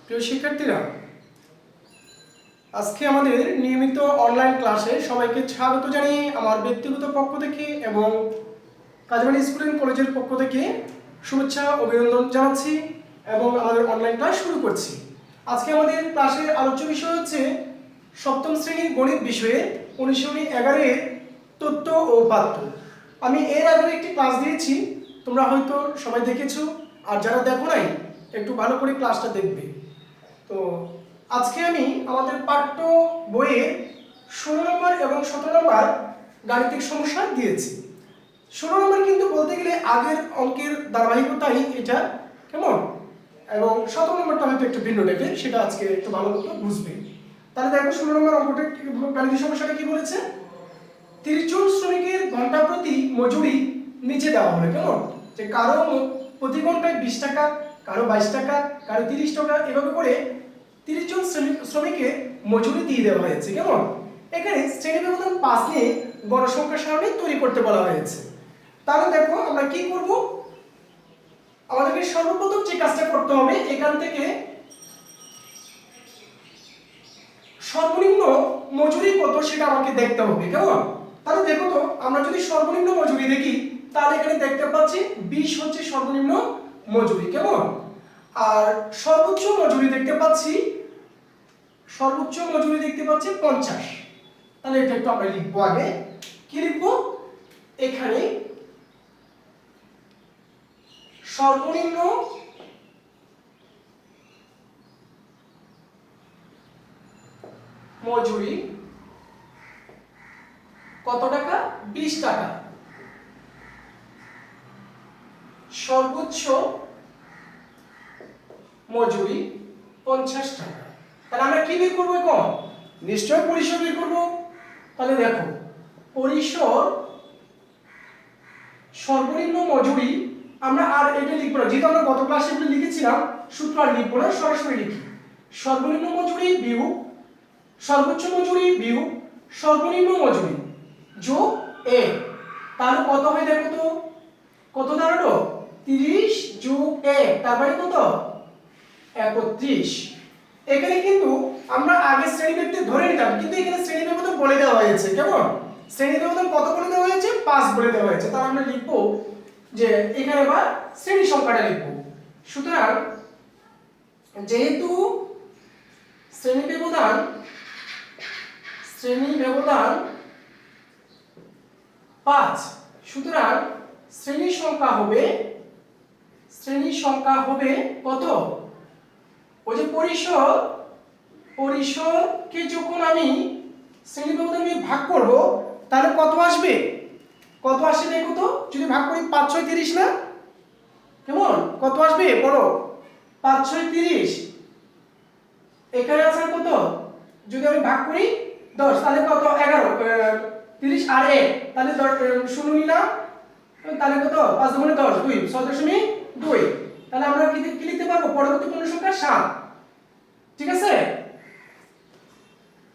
প্রিয় শিক্ষার্থীরা, আজকে আমাদের নিয়মিত অনলাইন ক্লাসে সবাইকে স্বাগত জানিয়ে আমার ব্যক্তিগত পক্ষ থেকে এবং কাজবাড়ি স্কুল অ্যান্ড কলেজের পক্ষ থেকে শুভেচ্ছা অভিনন্দন জানাচ্ছি এবং আমাদের অনলাইন ক্লাস শুরু করছি। আজকে আমাদের ক্লাসের আলোচ্য বিষয় হচ্ছে সপ্তম শ্রেণীর গণিত বিষয়ে অনুশীলনী 11 এর তথ্য ও উপাত্ত। আমি এর আগে একটি ক্লাস দিয়েছি, তোমরা হয়তো সবাই দেখেছো, আর যারা দেখো নাই একটু ভালো করে ক্লাসটা দেখবে। তো আজকে আমি আমাদের পাঠ্য বইয়ের 16 নম্বর এবং 17 নম্বর গাণিতিক সমস্যা দিয়েছি। 16 নম্বর কিন্তু বলতে গেলে আগের অঙ্কের ধারাবাহিকতাই এটা, কেমন, এবং 17 নম্বরটা হয়তো একটু ভিন্ন টাইপের, সেটা আজকে একটু ভালো মতো বুঝবে। তাহলে দেখো 16 নম্বর অঙ্কটা গাণিতিক সমস্যাটা কি বলেছে, 30 জন শ্রমিকের ঘন্টা প্রতি মজুরি নিচে দেওয়া হলো, কেমন, যে কারো প্রতি ঘন্টায় 20 টাকা, কারো 22 টাকা, কারো 30 টাকা, এভাবে করে 30 জন শ্রমিকের মজুরি দিয়ে দেওয়া হয়েছে, কেমন। এখানে শ্রেণী ব্যবধান 5 নিয়ে গণসংখ্যা সারণী তৈরি করতে বলা হয়েছে। তাহলে দেখো আমরা কি করব, আমাদেরকে সর্বপ্রথম যে কাজটা করতে হবে, এখান থেকে সর্বনিম্ন মজুরি কত সেটা আমাকে দেখতে হবে, কেমন। তাহলে দেখো তো, আমরা যদি সর্বনিম্ন মজুরি দেখি তাহলে এখানে দেখতে পাচ্ছি 20 হচ্ছে সর্বনিম্ন মজুরি, কেমন। আর সর্বোচ্চ মজুরি দেখতে পাচ্ছি 50। তাহলে এটা একটু আমরা লিখবো, আগে কি লিখবো, এখানে সর্বনিম্ন মজুরি কত টাকা, 20 টাকা, সর্বোচ্চ মজুরি 50 টাকা। তাহলে আমরা কি বের করবো, এখন নিশ্চয় পরিসর বের করবো। তাহলে দেখো, পরিসর সর্বনিম্ন মজুরি, আমরা আর এটা লিখবো না, যেহেতু আমরা গত ক্লাসে এগুলো লিখেছিলাম, সূত্র আর লিখবো না, সরাসরি লিখি সর্বনিম্ন মজুরি বিয়োগ সর্বোচ্চ মজুরি বিয়োগ সর্বনিম্ন মজুরি যোগ এ। তাহলে কত হয় দেখো তো, কত দাঁড়ালো, 30 যোগ 1, তার মানে কত, 31। এখানে কিন্তু আমরা আগে শ্রেণী ব্যক্তি ধরে নিতাম, কিন্তু এখানে শ্রেণী ব্যবধান বলে দেওয়া হয়েছে, কেমন, শ্রেণী ব্যবধান কত বলে দেওয়া হয়েছে, 5 বলে দেওয়া হয়েছে। তাহলে আমরা লিখবো যে এখানে আবার শ্রেণী সংখ্যাটা লিখবো। সুতরাং যেহেতু শ্রেণী ব্যবধান 5, সুতরাং শ্রেণী সংখ্যা হবে কত, ওই যে পরিসরকে যখন আমি শ্রেণী ব্যবধান দিয়ে ভাগ করব তাহলে কত আসবে, দেখো তো, যদি ভাগ করি 5 6 30 না, কেমন, কত আসবে বলো, 5 6 30, এখানে আছে কত, যদি আমি ভাগ করি 10 তাহলে কত, 11, 30 আর 1, তাহলে 0 নিলাম, তাহলে কত, 5 দুগুণে 10, 2, 6.2। তাহলে আমরা কি লিখতে পারবো, পরবর্তী পূর্ণ সংখ্যা 7, ঠিক আছে,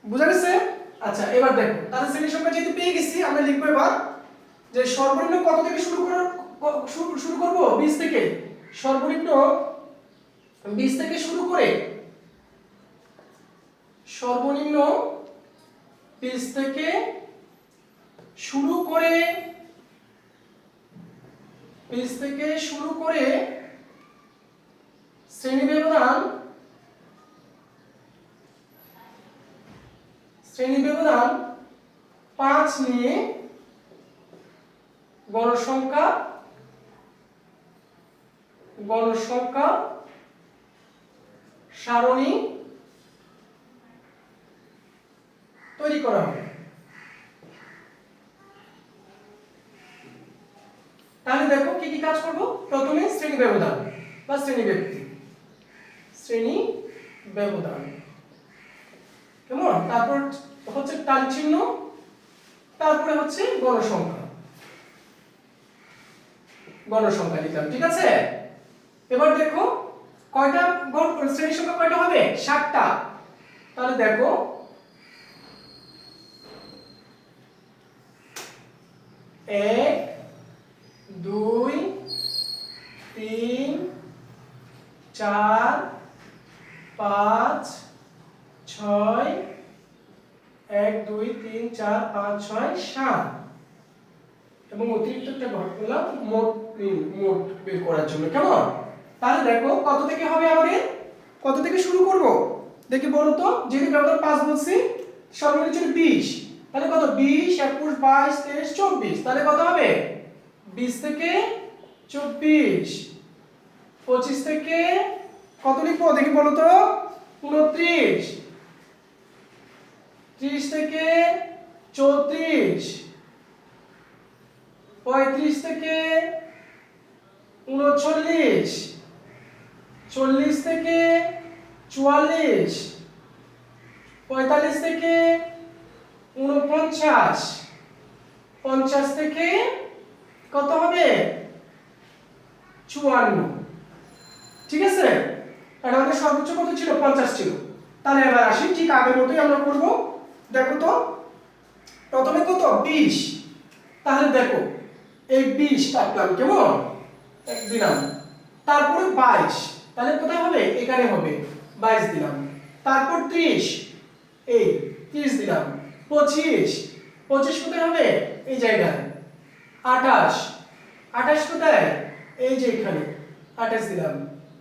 বুঝা গেছে। আচ্ছা, এবার দেখো, তাহলে শ্রেণী সংখ্যা যেহেতু পেয়ে গেছি, আমরা লিখবো এবার যে সর্বনিম্ন কত থেকে শুরু করব, 20 থেকে, সর্বনিম্ন 20 থেকে শুরু করে, সর্বনিম্ন 20 থেকে শুরু করে শ্রেণী ব্যবধান 5 নিয়ে গণসংখ্যা সারণী তৈরি করা হবে। তাহলে দেখো কি কি কাজ করব, প্রথমে শ্রেণী ব্যবধান বা শ্রেণী ব্যবধান, কেমন, তারপর হচ্ছে টান চিহ্ন, তারপরে হচ্ছে গণসংখ্যা লিখলাম, ঠিক আছে। এবার দেখো কয়টা শ্রেণী সংখ্যা কয়টা হবে, 7টা। তাহলে দেখো 1 2 3 4 5 6 1 2 3 4 5 6 7 এবং অতিরিক্ত একটা ঘর করলাম মোট বের করার জন্য। কেমন? তাহলে দেখো কত থেকে হবে আমাদের, কত থেকে শুরু করব দেখি বলো তো। যেহেতু ব্যবধান 5 বলছি, সর্বনিম্ন ছিল 20, তাহলে কত 20 21 22 23 24, তাহলে কত হবে 20 থেকে 24, 25 থেকে কত লিখবো দেখি বলো তো 29, 30 থেকে 34, 35 থেকে 39, 40 থেকে 44, 45 থেকে 49, 50 থেকে কত হবে 54। ঠিক আছে, আর আমাদের সর্বোচ্চ কত ছিল 50 ছিল। তাহলে এবার আসি ঠিক আগের মতোই আমরা করব। দেখো তো প্রথমে কত 20, তাহলে দেখো এই 20 কাটলাম, কেমন দিলাম, তারপরে 22, তাহলে কোথায় হবে এখানে হবে 22 দিলাম, তারপর 30 এই 30 দিলাম, 25 কোথায় হবে এই জায়গায়, 28 কোথায় এই যে এখানে 28 দিলাম,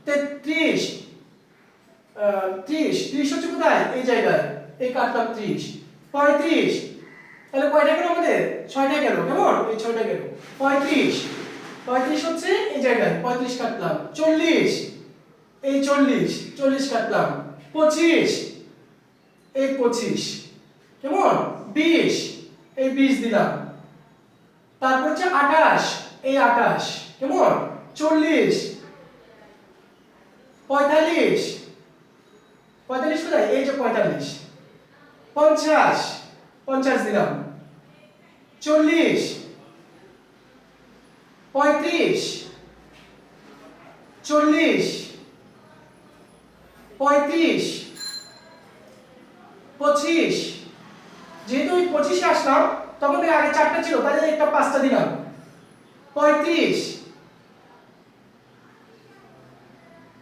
33 30 হচ্ছে কোথায় এই জায়গায়, এই কাটলাম 30, 35 তাহলে কয়টা গেল আমাদের 6টা গেল, কেমন এই 6টা গেল, 35 হচ্ছে এই জায়গায় 35 কাটলাম, 40 এই 40 কাটলাম, 25 এই 25, কেমন 20 এই 20 দিলাম, তারপর হচ্ছে 28 এই 28, কেমন 40 45 কোথায় এই যে 45, 50 দিলাম, 40 35 40 35 25, যেহেতু ওই 25 আসলাম তখন থেকে আগে 4টা ছিল তাই একটা 5টা দিলাম, 35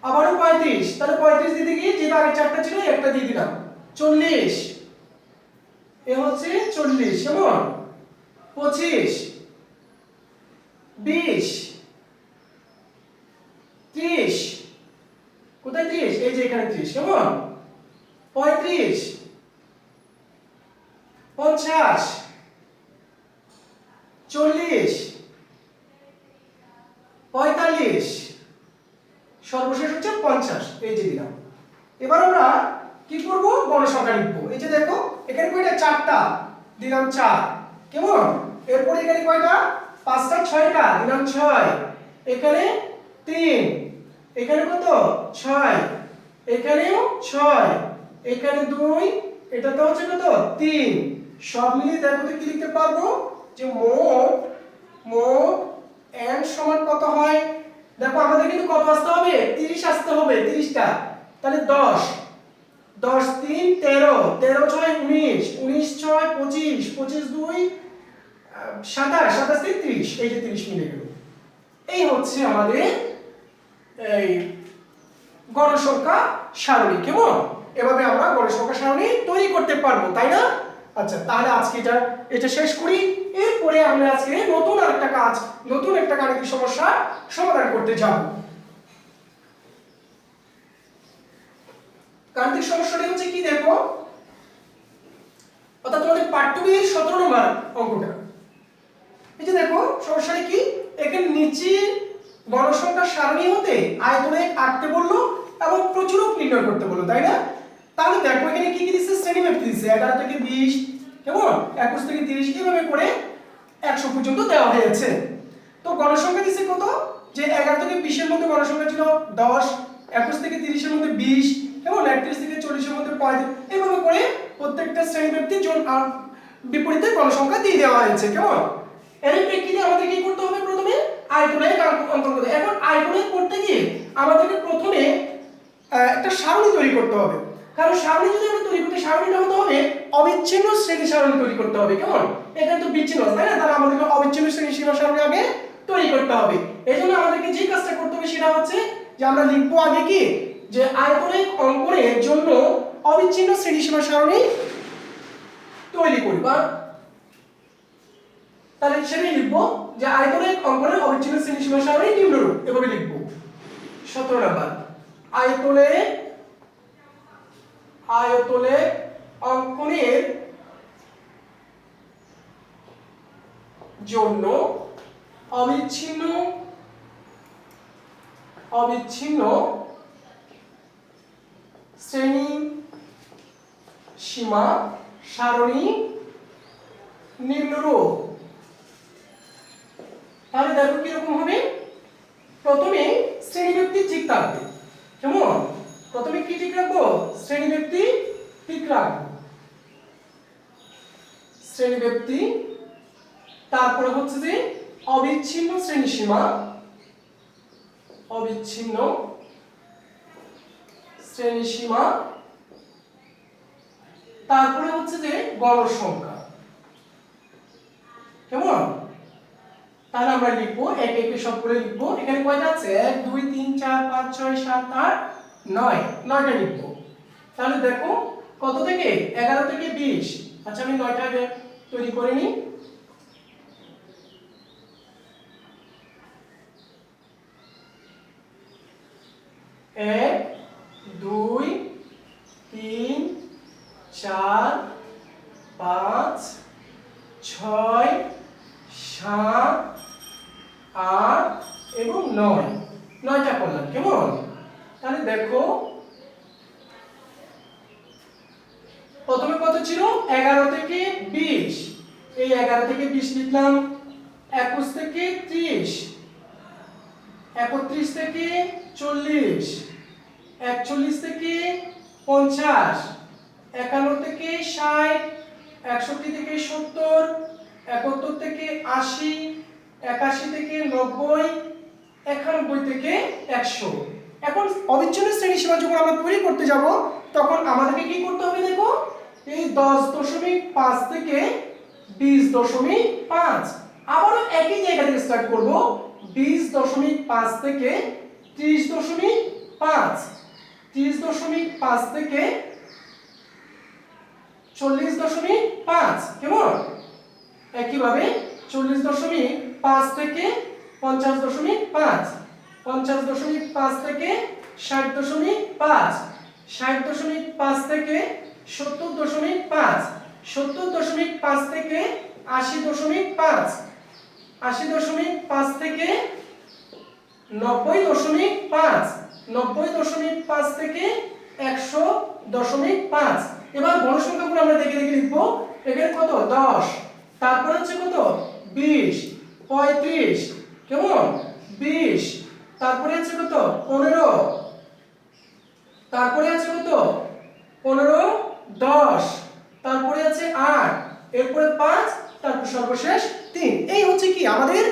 আবারও 35, তাহলে 35 দিতে গিয়ে যেহেতু আগে 4টা ছিল একটা দিয়ে দিলাম, 40 এ হচ্ছে 40, কেমন 25 20 30 কোথায় 30 এই যে এখানে 30, কেমন 35 50 40 45 সর্বশেষ হচ্ছে 50, এই যে দিলাম। এবার আমরা কি করব গণসংখ্যা লিখব। এই যে দেখো এখানে কয়টা 4টা দিলাম 4, কেমন, এরপর এখানে কয়টা 5টা 6টা দিলাম 6, এখানে 3, এখানে কত 6, এখানেও 6, এখানে 2, এটাতে হচ্ছে কত 3, সব মিলিয়ে দেখো তো কি লিখতে পারবো যে মোট n সমান কত হয়। দেখো আমাদের কিন্তু কত আসতে হবে 30 আসতে হবে, 30টা, তাহলে 10 3 13 13 6 19 19 6 25 25 2 27 27 3 30, এই যে 30 মিলে গেল। এই হচ্ছে আমাদের এই গণসংখ্যা সারণী, কেমন এভাবে আমরা গণসংখ্যা সারণী তৈরি করতে পারবো, তাই না? আচ্ছা, তাহলে আজকে এটা শেষ করি। এরপরে আমরা আজকে নতুন একটা গাণিতিক সমস্যা সমাধান করতে যাব। গাণিতিক সমস্যাটা হচ্ছে কি দেখো, অর্থাৎ তোমাদের পার্ট 2 এর 17 নম্বর অঙ্কটা। এই যে দেখো সমস্যাটা কি, এখানে নিচে গণসংখ্যা সারণী হতে আয়তরেখ আঁকতে বললো এবং প্রচুরক নির্ণয় করতে বললো, তাই না? তাহলে দেখো এখানে কি দিচ্ছে শ্রেণীমাপ দিচ্ছে 11 থেকে 20, কেমন 21 থেকে 30, এইভাবে করে 100 পর্যন্ত দেওয়া হয়েছে। তো গণসংখ্যা দিচ্ছে কত, যে 11 থেকে 20 এর মধ্যে গণসংখ্যা ছিল 10, 21 থেকে 30 এর মধ্যে 20, কেমন 31 থেকে 40 এর মধ্যে 35, এইভাবে করে প্রত্যেকটা শ্রেণীব্যক্তির বিপরীতে গণসংখ্যা দিয়ে দেওয়া হয়েছে, কেমন। এর প্রেক্ষিতে আমাদের কি করতে হবে, প্রথমে আয়তরেখ অঙ্কন করতে। এখন আয়তরেখ করতে গিয়ে আমাদেরকে প্রথমে একটা সারণী তৈরি করতে হবে, কারণ সারণী যদি আমরা তৈরি করতে, সারণীটা হতে হবে অবিচ্ছিন্ন শ্রেণী সারণী তৈরি করতে হবে, কেমন এখানে তো বিচ্ছিন্ন আছে তাই না, তাহলে আমাদেরকে অবিচ্ছিন্ন শ্রেণী সীমা সারণী আগে তৈরি করতে হবে। এই জন্য আমাদেরকে যে কাজটা করতে হবে সেটা হচ্ছে যে আমরা লিখবো আগে কি যে আয়তনিক অঙ্কনের জন্য অবিচ্ছিন্ন শ্রেণীসীমা সারণী তৈরি করি, বা তাহলে সেটাই লিখবো যে আয়তনিক অঙ্কনের অবিচ্ছিন্ন শ্রেণীসীমা সারণী নিম্নরূপ, এভাবে লিখবো। 17 নাম্বার, আয়তনিক অঙ্কনের জন্য অবিচ্ছিন্ন শ্রেণী সীমা সারণী নিম্নরূপ। তাহলে দেখো কিরকম হবে, প্রথমে শ্রেণীব্যক্তি ঠিক থাকবে। কেমন? প্রথমে কি ঠিক রাখবো? শ্রেণীব্যক্তি ঠিক রাখবো, শ্রেণীব্যক্তি, তারপরে হচ্ছে যে অবিচ্ছিন্ন শ্রেণীসীমা, অবিচ্ছিন্ন শ্রেণীসীমা, তারপরে হচ্ছে যে গণসংখ্যা। কেমন? তাহলে আমরা লিখবো একে একে সবগুলো লিখবো। এখানে কয়টা আছে? 1 2 3 4 5 6 7 8 9, 9টা লিখবো। তাহলে দেখো কত থেকে? 11 থেকে 20। আচ্ছা আমি 9টা আগে তৈরি করে নিই। 1 2 3 4 5 6 7 8 এবং 9, 9টা করলাম। কেমন? তাহলে দেখো প্রথমে কত ছিল? 11 থেকে 20, এই 11 থেকে 20 লিখলাম। 21 থেকে 30, 31 থেকে 40, 41 থেকে 50, 51 থেকে 60, 61 থেকে 70, 71 থেকে 80, 81 থেকে 90, 91 থেকে 100। এখন অবিচ্ছিন্ন শ্রেণীসীমা যখন আমরা তৈরি করতে যাব তখন আমাদেরকে কি করতে হবে? দেখো এই 10.5 থেকে 20.5, আবারও একই জায়গা থেকে স্টার্ট করব। 20.5 থেকে 30.5, 30.5 থেকে 40.5। কেমন? একইভাবে 40.5 থেকে 50.5, 50.5 থেকে 60.5, 60.5 থেকে 70.5, 70.5 থেকে 80.5, 80.5 থেকে 90.5, 90.5 থেকে 100.5। এবার গণসংখ্যাগুলো আমরা দেখে দেখে লিখবো। এখানে কত? 10, তারপর হচ্ছে কত? 20, 35, কেমন? 20, তারপরে আছে কত? 15, তারপরে আছে কত? 15, 10, তারপরে আছে 8, এরপরে 5, তারপর সর্বশেষ 3। এই হচ্ছে কি আমাদের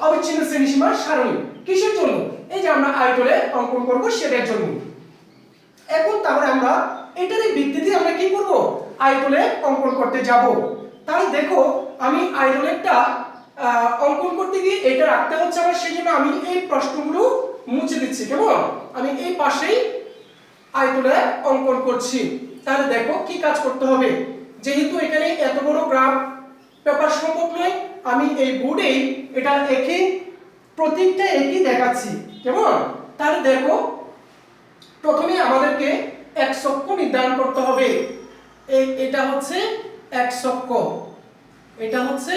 অবিচ্ছিন্ন শ্রেণীসীমার সারণী। কিসের জন্য? এই যে আমরা আয়তলে অঙ্কন করব সেটার জন্য। এখন তাহলে আমরা এটারই ভিত্তিতে আমরা কি করব? আয়তলে অঙ্কন করতে যাব। তাহলে দেখো আমি আয়তলেরটা অঙ্কন করতে গিয়ে এটা রাখতে হচ্ছে আমার, সেজন্য আমি এই প্রশ্নগুলো মুছে দিচ্ছি। কেমন? আমি এই পাশেই আয়তলে অঙ্কন করছি। তাহলে দেখো কি কাজ করতে হবে। যেহেতু এখানে এত বড় গ্রাফ পেপার সম্ভব নয়, আমি এই বোর্ডেই এটা একই প্রতীকটা একই দেখাচ্ছি। কেমন? তাহলে দেখো প্রথমে আমাদেরকে x অক্ষ নির্ধারণ করতে হবে। এটা হচ্ছে x অক্ষ, এটা হচ্ছে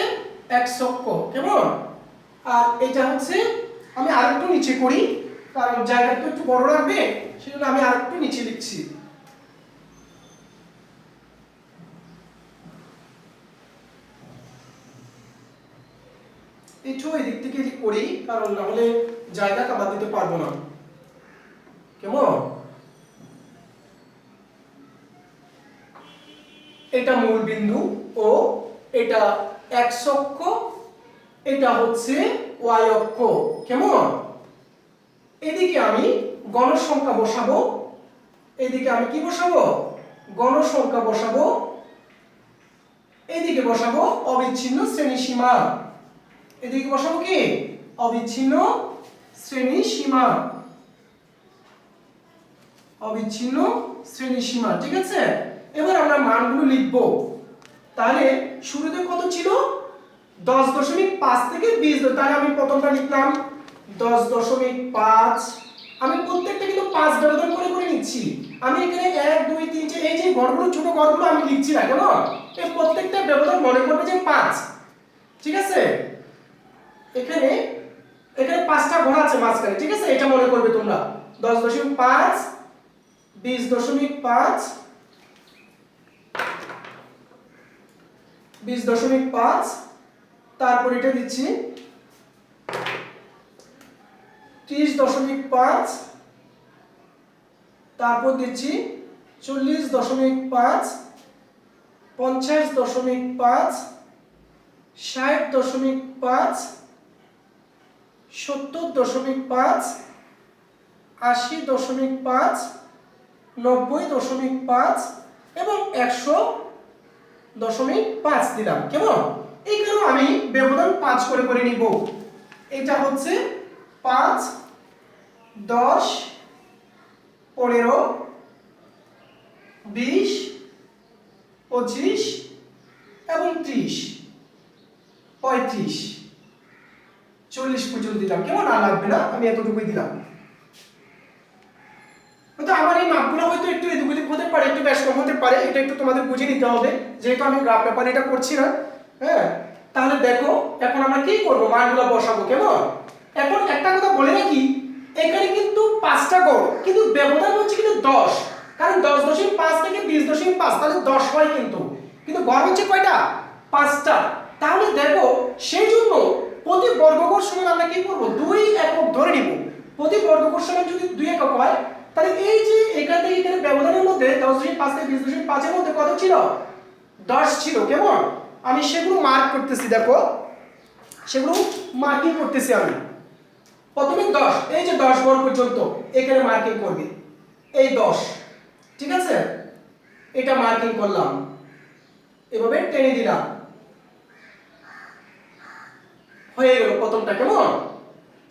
x অক্ষ। কেমন? আর এটা হচ্ছে, আমি আরেকটু নিচে করি কারণ জায়গাটা একটু বড় লাগবে, সেজন্য আমি আরেকটু নিচে লিখছি। একটু এদিক থেকে করি কারণ না হলে জায়গা কাবার দিতে পারবো না। কেমন? এটা মূল বিন্দু ও এটা x অক্ষ, এটা হচ্ছে y অক্ষ। কেমন? এদিকে আমি গণসংখ্যা বসাবো, এদিকে আমি কি বসাবো? গণসংখ্যা বসাবো, এদিকে বসাবো অবিচ্ছিন্ন শ্রেণীসীমা, এদিকে বসাবো কি? অবিচ্ছিন্ন শ্রেণীসীমা। অবিচ্ছিন্ন শ্রেণীসীমা। ঠিক আছে, এবার আমরা মানগুলো লিখব। তাহলে শুরুতে কত ছিল? 10.5 থেকে 20। তাহলে আমি প্রথমটা লিখলাম 10.5। আমি প্রত্যেকটা কিন্তু 5 ব্যবধান করে করে নিচ্ছি। আমি এখানে 1 2 3 4 এই যে ঘরগুলো, ছোট ঘরগুলো আমি লিখছি না কেন, এই প্রত্যেকটা ব্যবধান মনে করবে যে 5। ঠিক আছে, এখানে এখানে 5টা ঘর আছে মাঝখানে। ঠিক আছে, এটা মনে করবে তোমরা। 10.5 20.5 20.5, তারপর এটা দিচ্ছি 30.5, তারপর দিচ্ছি 40.5 50.5 60.5 70.5 80.5 90.5 এবং 100.5 দিলাম। কেমন? এইখানেও আমি ব্যবধান 5 করে করে নিব। এটা হচ্ছে 5 10 15 20 25 এবং 30 35 40 পর্যন্ত দিলাম। কেমন? আর লাগবে না, আমি এতটুকুই দিলাম। তো আমার এই মাপগুলো হয়তো একটু এদিক ওদিক হতে পারে, একটু বেশ কম হতে পারে, এটা একটু তোমাদের বুঝে নিতে হবে, যেহেতু আমি গ্রাফ পেপারে এটা করছি না। হ্যাঁ, তাহলে দেখো এখন আমরা কি করব, মানগুলো বসাবো। কেমন? এখন একটা কথা বলে রাখি, এখানে কিন্তু 5টা গড়, কিন্তু ব্যবধান হচ্ছে কিন্তু 10, কারণ 10.5 থেকে 20.5 তাহলে 10 হয়, কিন্তু কিন্তু গড় হচ্ছে কয়টা? 5টা। তাহলে দেখো সেই জন্য প্রতি বর্গগড় সমান আমরা কি করব, 2 একক ধরে নিব। প্রতি বর্গগড় সমান যদি 2 একক হয়, তাহলে এই যে এখান থেকে এখানে ব্যবধানের মধ্যে 10.5 থেকে 20.5 এর মধ্যে কত ছিল? 10 ছিল। কেমন? আমি সেগুলো মার্ক করতেছি, দেখো সেগুলো মার্কিং করতেছি আমি। প্রথমে 10, এই যে 10 ঘর পর্যন্ত এখানে মার্কিং করবে, এই 10। ঠিক আছে, এটা মার্কিং করলাম, এভাবে টেনে দিলাম, হয়ে গেল প্রথমটা। কেমন?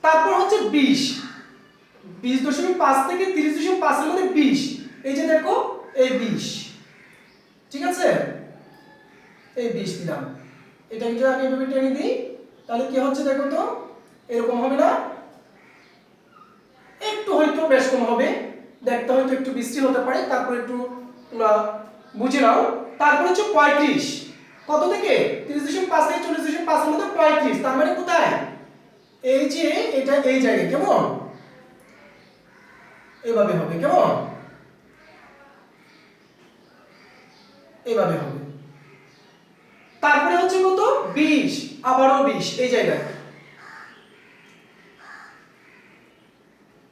তারপর হচ্ছে 20.5 থেকে 30.5 এর মধ্যে 20, এই যে দেখো এই 20। ঠিক আছে, এই 20 দিলাম। এটা যদি আমি এভাবে টেনে দিই তাহলে কি হচ্ছে দেখো তো, এরকম হবে না? একটু হয়তো বেশ কম হবে, দেখতে হয়তো একটু বৃষ্টি হতে পারে, তারপর একটু তোমরা বুঝে নাও। তারপর হচ্ছে 35, কত থেকে? 30.5 থেকে 40.5 এর মধ্যে 35, তার মানে কোথায়? এই যে এটা এই জায়গায়। কেমন? এভাবে হবে। কেমন? এভাবে হবে। তারপরে হচ্ছে কত? 20, আবারও 20 এই জায়গায়,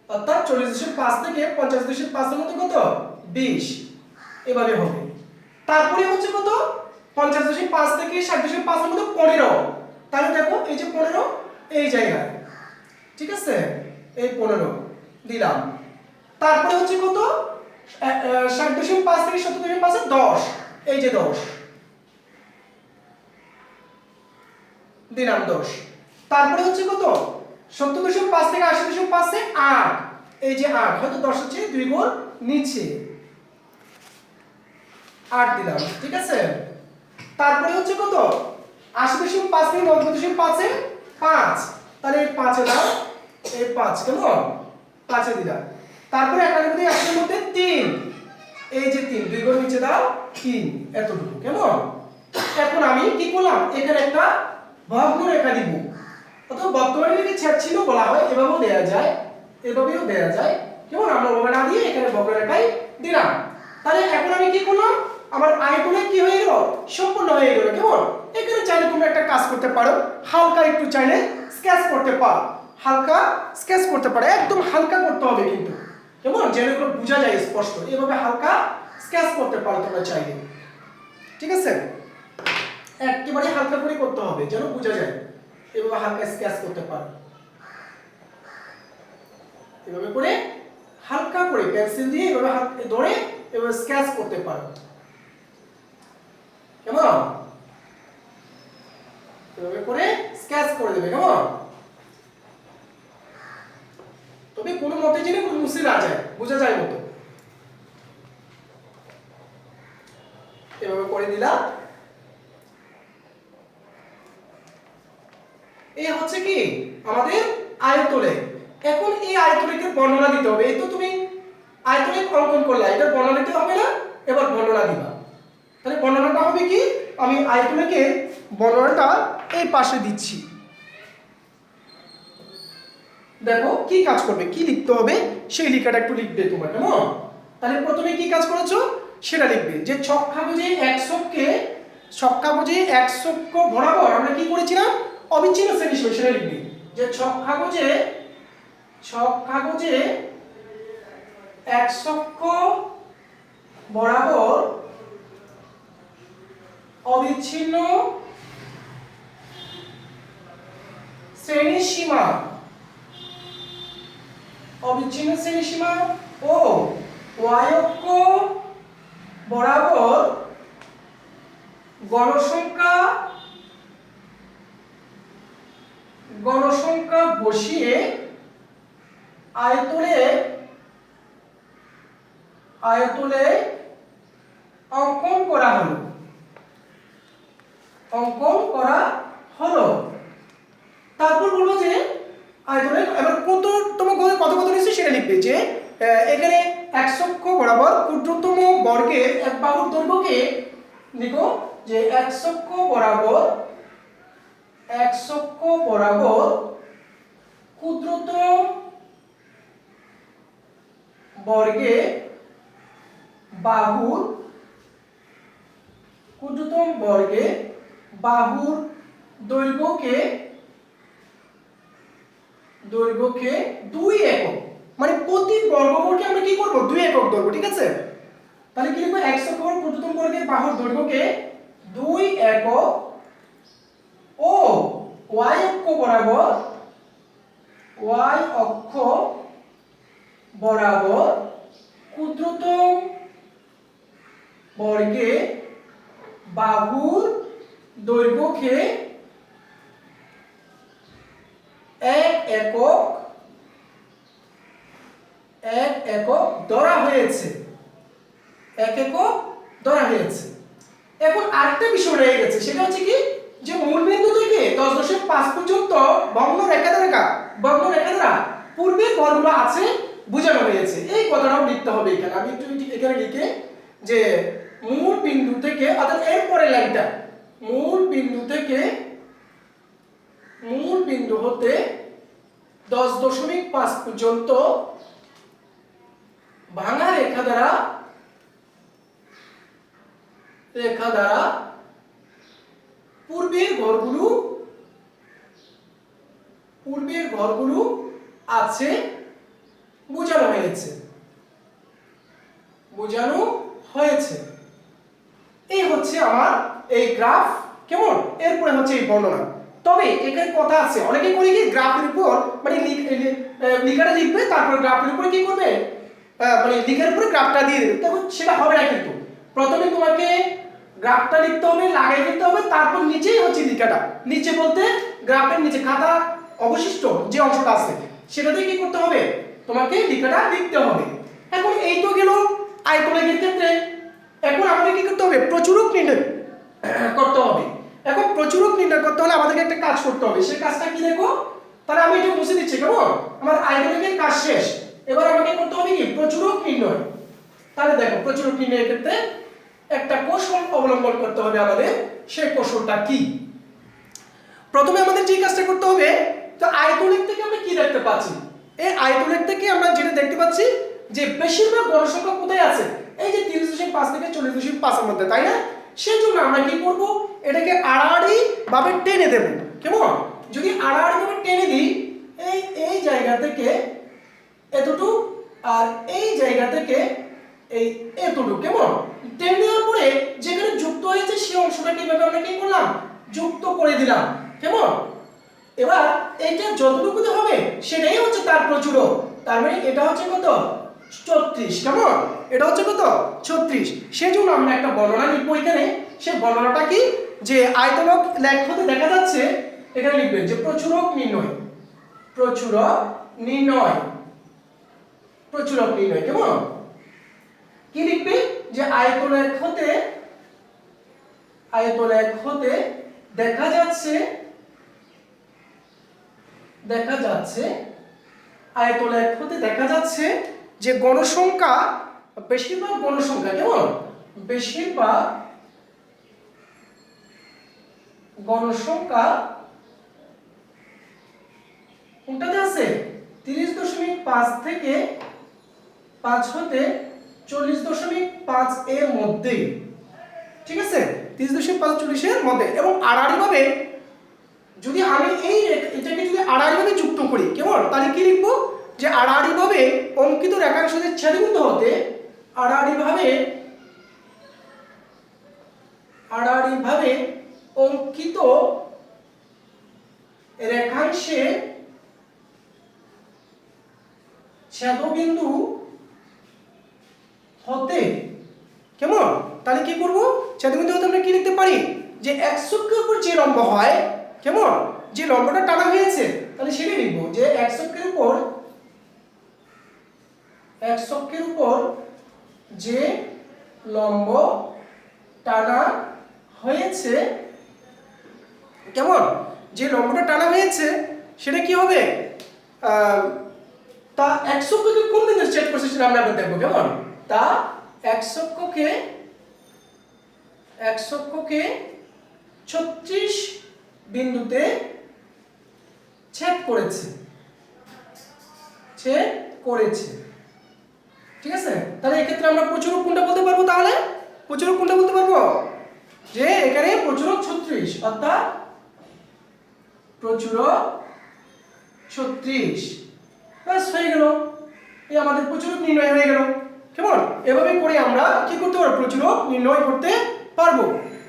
অর্থাৎ 40.5 থেকে 50.5 এর মধ্যে কত? 20, এভাবে হবে। তারপরে হচ্ছে কত? 50.5 থেকে 60.5 এর মধ্যে 15, তাহলে দেখো এই যে 15 এই জায়গায়। ঠিক আছে, এই 15 দিলাম। তারপরে হচ্ছে কত? 60.5 থেকে 70.5 এ 10, এই যে 10 দিলাম, 10। তারপরে হচ্ছে কত? 70.5 থেকে 80.5 এ 8, এই যে 8, হয়তো 10 হচ্ছে 2 ঘর নিচে, 8 দিলাম। ঠিক আছে, তারপরে হচ্ছে কত? 80.5 থেকে 90.5 এ 5, তাহলে এই 5 এ দাও, এই 5। কেমন? 5 এ দিলাম। তারপরে 91 এর মধ্যে 3, এই যে 3, 2 ঘর নিচে দাও, 3, এতটুকু। কেমন? এখন আমি কি করলাম, এখানে একটা ভগ্নরেখা দিব। অথবা বর্তমানে যদি ছেদ বলা হয়, এভাবেও দেয়া যায়, এভাবেও দেয়া যায়। কেমন? আমরা ওভাবে না দিয়ে এখানে বক্ররেখাই দিলাম। তাহলে এখন আমি কি করলাম, আমার আয়তনে কি হয়ে গেল, সম্পূর্ণ হয়ে গেল। কেমন? এখানে চাইলে তোমরা একটা কাজ করতে পারো, হালকা একটু চাইলে স্কেচ করতে পারো, হালকা স্কেচ করতে পারো, একদম হালকা করতে হবে কিন্তু। কেমন? যেন এগুলো বোঝা যায় স্পষ্ট, এইভাবে হালকা স্কেচ করতে পারো তোমরা চাইলে। ঠিক আছে, একেবারে হালকা করে করতে হবে যেন বোঝা যায়, এভাবে হালকা স্কেচ করতে পারো। এভাবে করে হালকা করে পেন্সিল দিয়ে এভাবে ধরে এভাবে স্কেচ করতে পারো। কেমন? এভাবে করে স্কেচ করে দেবে। কেমন? তবে কোনো মতে যেন কোনো মুছে না যায়, বোঝা যায় মতো। আয়তলেখ। এখন এই আয়তলেখের বর্ণনা দিতে হবে। এই তো তুমি আয়তলেখ অঙ্কন করলা, এটার বর্ণনা দিতে হবে না? এবার বর্ণনা দিবা। তাহলে বর্ণনাটা হবে কি, আমি আয়তলেখের বর্ণনাটা এই পাশে দিচ্ছি। দেখো কি কাজ করবে, কি লিখতে হবে সেই লেখাটা একটু লিখবে তোমরা, কেমন? তাহলে প্রথমে কি কাজ করেছো সেটা লিখবে, যে ছক্কাগজে এক চক্ষ বরাবর আমরা কি করেছিলাম, অবিচ্ছিন্ন শ্রেণী সেটা লিখবে, যে ছক্কাগজে এক চক্ষ বরাবর অবিচ্ছিন্ন শ্রেণী সীমা ও y অক্ষ বরাবর গণসংখ্যা বসিয়ে আয়তলে অঙ্কন করা হলো। তারপর বলবো যে আয়তলে এবার কত নিচ্ছে সেটা লিখবে, যে এখানে এক চক্ষ বরাবর ক্ষুদ্রতম বর্গের এক বাহুর দৈর্ঘ্যকে লিখো, যে এক চক্ষ বরাবর ক্ষুদ্রতম বর্গে বাহুর দৈর্ঘ্যকে 2 একক, মানে প্রতি বর্গমূলকে আমরা কি করব 2 একক ধরব, ঠিক আছে? তাহলে কি লিখব, এক চক্ষ ক্ষুদ্রতম বর্গের বাহুর দৈর্ঘ্যকে 2 একক ও y অক্ষ বরাবর ক্ষুদ্রতম বর্গে বাহুর দৈর্ঘ্যকে 1 একক ধরা হয়েছে। এখন আরেকটা বিষয় রয়ে গেছে, সেটা হচ্ছে কি, যে মূল বিন্দু থেকে 10.5 পর্যন্ত ভগ্ন রেখা দ্বারা পূর্বের ঘরগুলো আছে বোঝানো হয়েছে। এই কথাটাও লিখতে হবে এখানে। আমি একটু এখানে লিখে, যে মূল বিন্দু থেকে, অর্থাৎ এর পরের লাইনটা, মূল বিন্দু হতে 10.5 পর্যন্ত ভাঙা রেখা দ্বারা পূর্বের ঘরগুলো আছে বোঝানো হয়েছে। এই হচ্ছে আমার এই গ্রাফ, কেমন? এরপরে হচ্ছে এই বর্ণনা। তবে এখানে কথা আছে, অনেকে করে কি গ্রাফের উপর মানে লেখাটা লিখবে, তারপর গ্রাফের উপরে কি করবে, মানে লেখার উপরে গ্রাফটা দিয়ে দেবে। তখন সেটা হবে না, কিন্তু প্রথমে তোমাকে গ্রাফটা লিখতে হবে, লাগাই দিতে হবে, তারপর নিচেই হচ্ছে লেখাটা। নিচে বলতে গ্রাফের নিচে খাতা অবশিষ্ট যে অংশটা আছে সেটাতে কি করতে হবে, তোমাকে লেখাটা লিখতে হবে। এখন এই তো গেল আয়তলেখের ক্ষেত্রে। এখন আমাদের কি করতে হবে, প্রচুরক নির্ণয় করতে হবে। এখন প্রচুরক নির্ণয় করতে হলে আমাদেরকে একটা কাজ করতে হবে। সেই কাজটা কি দেখো, তাহলে আমি এটা মুছে দিচ্ছি, কেমন? আমার আয়তলেখের কাজ শেষ। এবার আমাকে করতে হবে কি, প্রচুরক নির্ণয়। তাহলে দেখো, প্রচুরক নির্ণয়ের ক্ষেত্রে একটা কৌশল অবলম্বন করতে হবে আমাদের। সেই কৌশলটা কি? প্রথমে আমাদের যে কাজটা করতে হবে, তো আয়তলেখ থেকে আমরা কি দেখতে পাচ্ছি, এই আয়তলেখ থেকে আমরা যেটা দেখতে পাচ্ছি, যে বেশিরভাগ গণসংখ্যা কোথায় আছে, এই যে 30.5 থেকে 40.5 এর মধ্যে, তাই না? সেই জন্য আমরা কি করব, এটাকে আড়াআড়ি ভাবে টেনে দেব, কেমন? যদি আড়াআড়ি ভাবে টেনে দিই, এই জায়গা থেকে এতটুকু, আর এই জায়গা থেকে এই এতটুকু, কেমন? টেনে দেওয়ার পরে যেখানে যুক্ত হয়েছে সেই অংশটাকে এইভাবে আমরা কি করলাম, যুক্ত করে দিলাম, কেমন? এবার এটা যতটুকু হবে সেটাই হচ্ছে তার প্রচুরক। তার মানে এটা হচ্ছে কত, 34, কেমন? এটা হচ্ছে কত, 36। সেজন্য আমরা একটা বর্ণনা লিখবো এখানে। সেই বর্ণনাটা কি, যে আয়তলেখ হতে দেখা যাচ্ছে, এখানে লিখবেন যে প্রচুরক নির্ণয়, কেমন? কি লিখবে, যে আয়তলেখ হতে দেখা যাচ্ছে দেখা যাচ্ছে আয়তলেখ হতে দেখা যাচ্ছে যে গণসংখ্যা বেশিরভাগ গণসংখ্যা কেমন বেশিরভাগ গণসংখ্যা কোনটাতে আছে 30.5 থেকে 5 হতে 40.5 এর মধ্যে, ঠিক আছে 30.5 40 এর মধ্যে। এবং আড়াআড়ি ভাবে যদি আমি এটাকে যদি আড়াআড়ি ভাবে যুক্ত করি কেমন, তাহলে কি লিখবো যে আড়াআড়ি ভাবে অঙ্কিত রেখাংশের ছেদবিন্দু হতে আড়াআড়ি ভাবে অঙ্কিত রেখাংশে ছেদবিন্দু হতে কেমন, তাহলে কি করব ছেদবিন্দু হতে আমরা কি লিখতে পারি যে x অক্ষের উপর যে লম্ব হয় কেমন, যে লম্বটা টানা হয়েছে তাহলে সেটা লিখব যে x অক্ষের উপর যে লম্ব টানা হয়েছে কেমন, যে লম্বটা টানা হয়েছে সেটা কি হবে তা x অক্ষকে কোন বিন্দুতে ছেদ করছে সেটা আমরা এবার দেখব কেমন। তা x অক্ষকে 36 বিন্দুতে ছেদ করেছে ঠিক আছে। তাহলে এক্ষেত্রে আমরা প্রচুরক কোনটা বলতে পারবো, তাহলে প্রচুরক কোনটা বলতে পারবো যে এখানে প্রচুরক 36 অর্থাৎ প্রচুরক 36 বাস হয়ে গেল, এই আমাদের প্রচুরক নির্ণয় হয়ে গেল কেমন। এভাবে করে আমরা কি করতে পারবো প্রচুরক নির্ণয় করতে পারবো।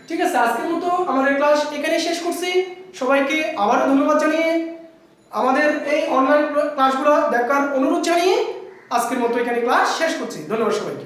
ঠিক আছে, আজকের মতো আমাদের ক্লাস এখানেই শেষ করছি। সবাইকে আবারও ধন্যবাদ জানিয়ে আমাদের এই অনলাইন ক্লাসগুলো দেখার অনুরোধ জানিয়ে আজকের মতো এখানে ক্লাস শেষ করছি। ধন্যবাদ সবাইকে।